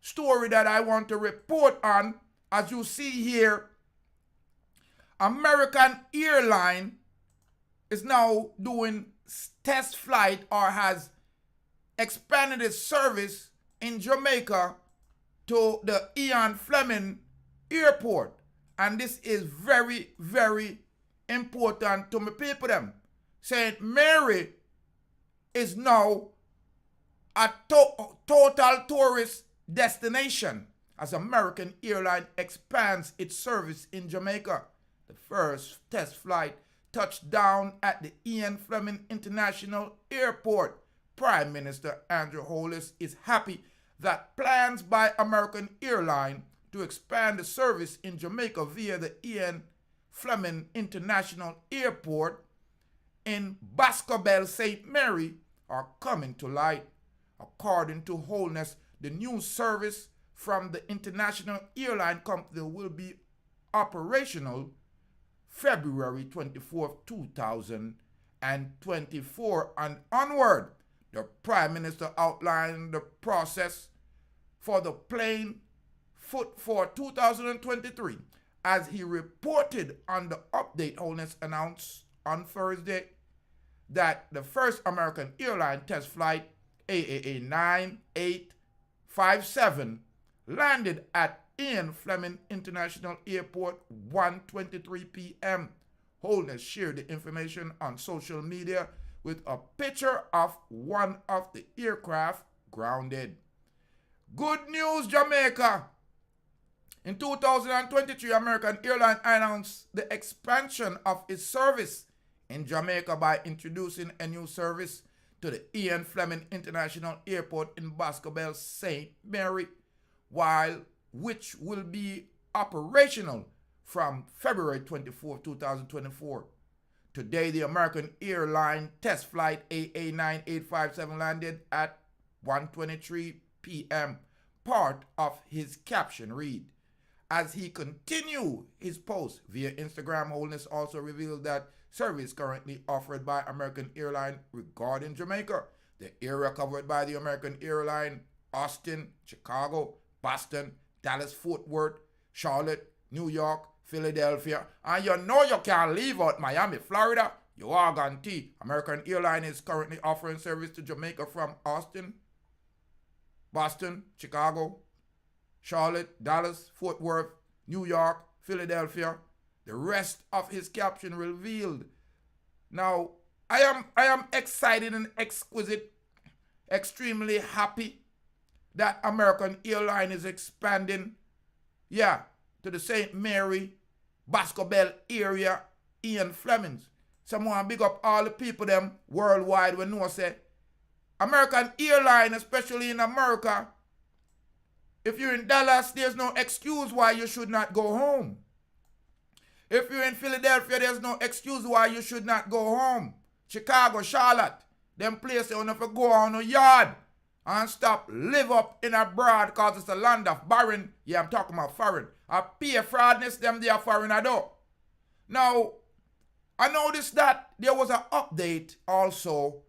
story that I want to report on. As you see here, American Airlines is now doing test flight or has expanded its service in Jamaica to the Ian Fleming Airport. And this is very, very important to my people them. St. Mary is now a total tourist destination as American Airlines expands its service in Jamaica. The first test flight touched down at the Ian Fleming International Airport. Prime Minister Andrew Holness is happy that plans by American Airlines to expand the service in Jamaica via the Ian Fleming International Airport in Boscobel, St. Mary, are coming to light. According to Holness, the new service from the international airline company will be operational February 24, 2024 and onward. The Prime Minister outlined the process for the plane for 2023 as he reported on the update. Holness announced on Thursday that the first American airline test flight AAA 9857 landed at Ian Fleming International Airport 1:23 p.m. Holness shared the information on social media with a picture of one of the aircraft grounded. Good news, Jamaica! In 2023, American Airlines announced the expansion of its service in Jamaica by introducing a new service to the Ian Fleming International Airport in Boscobel, St. Mary, which will be operational from February 24, 2024. Today, the American Airlines test flight AA9857 landed at 1:23 p.m. Part of his caption read, as he continued his post via Instagram. Holness also revealed that service currently offered by American Airlines regarding Jamaica. The area covered by the American Airlines: Austin, Chicago, Boston, Dallas, Fort Worth, Charlotte, New York, Philadelphia, and you know you can't leave out Miami, Florida. You are guaranteed. American Airlines is currently offering service to Jamaica from Austin, Boston, Chicago, Charlotte, Dallas, Fort Worth, New York, Philadelphia. The rest of his caption revealed. Now, I am excited and extremely happy that American Airlines is expanding, to the St. Mary, Boscobel area, Ian Fleming's. Someone big up all the people them worldwide when know say American Airlines, especially in America, if you're in Dallas, there's no excuse why you should not go home. If you're in Philadelphia, there's no excuse why you should not go home. Chicago, Charlotte, them places you have to go on a yard and stop live up in abroad because it's a land of barren. Yeah, I'm talking about foreign. I pay fraudness, them they are foreign I do. Now, I noticed that there was an update also